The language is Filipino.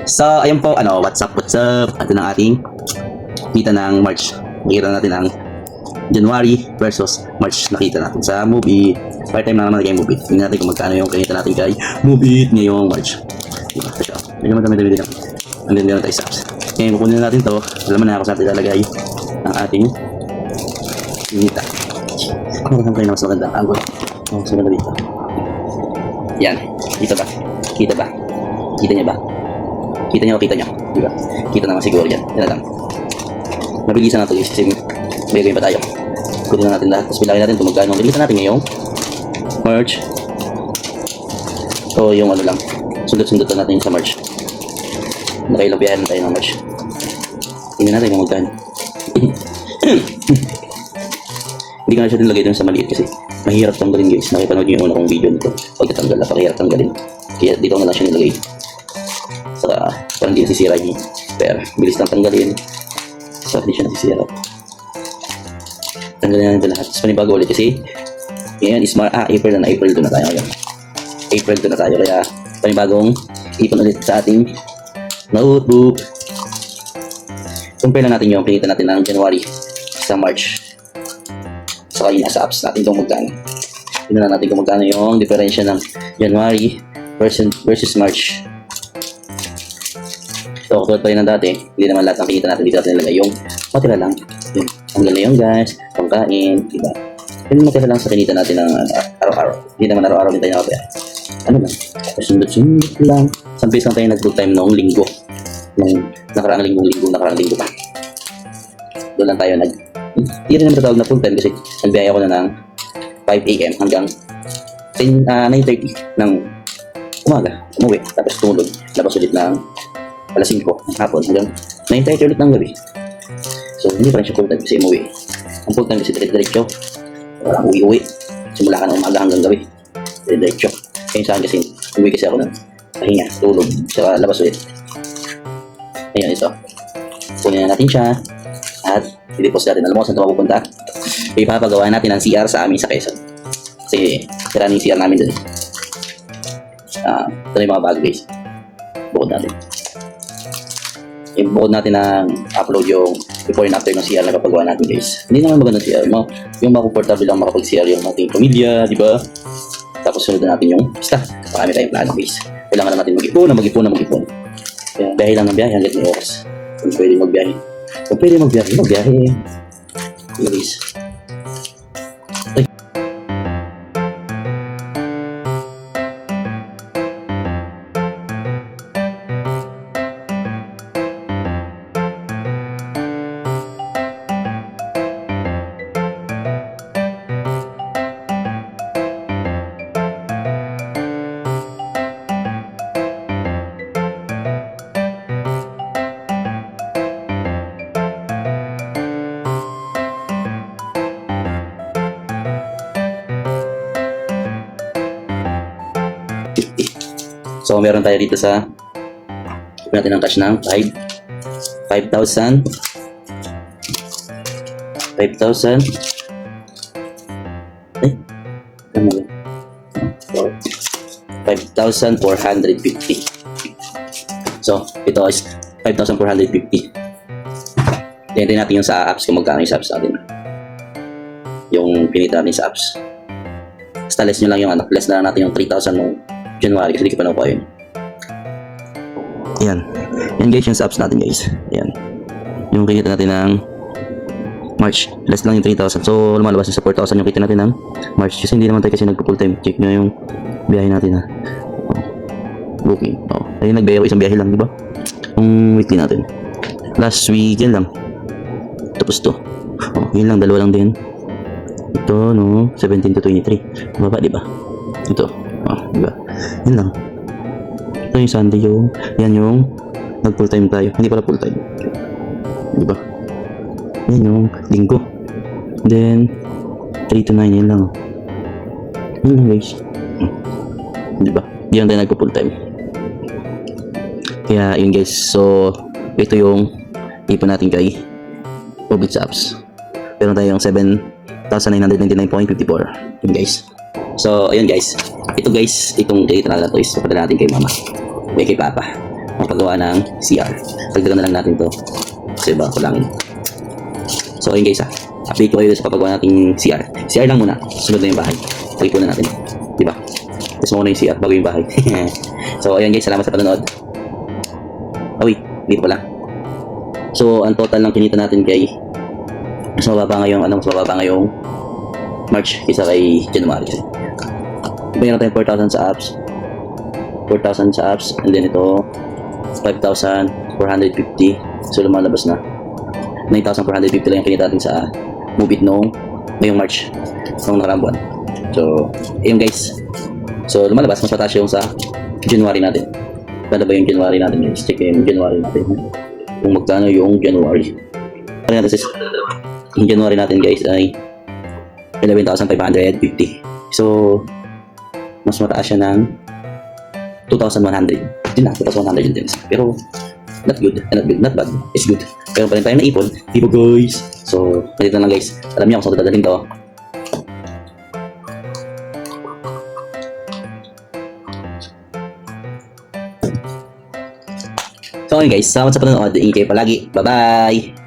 So, ayun po, what's up? Ito na ating kita ng March. Nakita natin ang January versus March. Nakita natin sa Move It. Part time na naman kay Move It. Tingnan natin kung magkano yung kinita natin kay Move It ngayong March. Diba? Ito siya. Medyo madami-dami lang. Ang ganda tayo subs. Ngayon, kukunin natin to. Alam mo na ako sa atin lalagay ang ating kinita. Saan tayo na mas magandang angle? Mas maganda dito. Yan. Kita ba? Kita ba? Kita niya ba? Kita niyo o kita niyo? Diba? Kita naman siguro yan. Yan na lang. Mabilisan na ito guys. Kasi may gawin pa tayo. Kunin na natin lahat. Tapos bilangin natin kung magkano. Bilisan natin ngayong March. O yung ano lang. Sundot-sundot na natin sa March. Nakailang biyahe na tayo ng March. Tingnan natin kung magkano. Hindi ko na siya nilagay dun sa maliit kasi mahirap tanggalin guys. Nakipanood nyo yung una kong video nito. Pagkatanggal, napakahirap tanggalin. Kaya dito ko na lang siya nilagay. Saka parang hindi nasisira yung pero bilis lang tanggalin. So hindi siya nasisira. Tanggalin na natin lahat. Tapos panibago ulit kasi ngayon is April na. April 2 na tayo ngayon. April 2 na tayo. Kaya panibagong ipon ulit sa ating notebook. Compare na natin yung pinita natin ng January sa March. Saka yung nasa apps natin kung magkano. Tingnan natin kung magkano yung diferensya ng January versus March. So, katulad pa rin ng dati, hindi naman lahat ng kita natin dito natin nilagay yung matira lang. Yun. Ang ganda yung guys, pangkain, diba? Yung matira lang sa kinita natin ng araw-araw. Hindi naman araw-araw din tayo nakapaya. Ano lang, sundot-sundot lang. Isang base lang tayo nag-full time noong linggo. Nung nakaraang linggo pa. Doon lang tayo hindi rin naman tatawag na full time kasi nagbiyaya ko na ng 5 AM hanggang 9:30 ng umaga. Umuwi, tapos tumulog. Labas ulit ng alas 5 ng hapon hanggang 9:30 ulit ng gabi. So, hindi pa rin siya full time kasi umuwi. Ang full time kasi diretso. Uwi-uwi. Simula ka ng umaga hanggang gabi. Diretso. Kaya saan kasi, umuwi kasi ako ng pahinga, tulog, saka labas ulit. Ayan, ito. Kunin na natin siya. At i-deposit natin. Alam mo saan ito mapupunta? Ipapagawa natin ang CR sa amin sa Quezon. Kasi sira ng CR namin dun. Ito na yung mga bago guys. Bukod natin. Bukod natin ang upload yung before and after ng CR na kapagawa natin guys. Hindi naman maganda CR. Yung makomportable lang makapag-CR yung ating pamilya, di ba? Tapos sunod na natin yung basta. Marami tayong plano guys. Kailangan na natin mag-ipon. Kaya biyahe lang ng biyahe hanggat may oras. Kung pwede magbiyahe. Kung pwede magbiyahe. Guys. So, meron tayo dito sa natin ang cash ng 5,000 5,450. So, ito is 5,450. Tingnan natin yung sa apps kung magkano yung sa apps natin. Yung pinita natin sa apps. Basta less nyo lang yung less na lang natin yung 3,000 nung January kasi hindi ko pa nakuha yun. Ayan. Yan guys yung sa apps natin guys. Ayan. Yung kinita natin ng March. Less lang yung 3,000. So lumalabas na sa 4,000 yung kita natin ng March. Kasi hindi naman tayo kasi nagpo-full time. Check nyo yung biyahe natin ha. Booking. Ayun nagbiyahe ko isang biyahe lang diba? Yung weekly natin. Last week yan lang. Tapos to. Yun lang. Dalawa lang din. Ito no. 17 to 23. Baba diba? Ito. Diba? Yan lang. Ito yung Sunday yung yan yung nag full time tayo. Hindi pala full time. Diba? Yan yung linggo. Then 3 to 9 yan lang. Yan lang guys. Diba? Di lang tayo nag full time. Kaya yun guys. So ito yung ipon natin kay public apps. Meron tayong 7,999.54. Yun guys. So ayun guys. Ito guys, itong data na to is papadala natin kay mama. May kay papa. magpagawa ng CR. Dagdagan na lang natin to. Kasi ba, kulangin. So, ayun guys update ko kayo sa papagawa nating CR. CR lang muna. Sunod na yung bahay. Pag-ipunan natin. Diba? Tapos muna yung CR bago yung bahay. So, ayun guys, salamat sa panonood. Oh, wait. Dito pala. So, ang total ng kinita natin kay mas mababa ngayong March kaysa kay January. Mayroon tayong 4,000 sa apps. 4,000 sa apps. And then ito, 5,450. So, lumalabas na. 9,450 lang yung kinita natin sa Move It ngayong March. Nung nakaraang buwan. So, ayun guys. So, lumalabas. Mas mataas yung sa January natin. Kano ba yung January natin guys? Check yung January natin. Kung magkano yung January. Ano natin sis? Yung January natin guys ay 11,550. So, mas mataas siya ng 2,100. Yun na, 2,100 din. Pero, not good. Not bad. It's good. Pero pa rin tayo naipon. Diba guys? So, dito lang guys. Alam niyo kung saan dadalhin to. So, okay guys. Salamat sa panonood. Ingat kayo palagi. Bye-bye!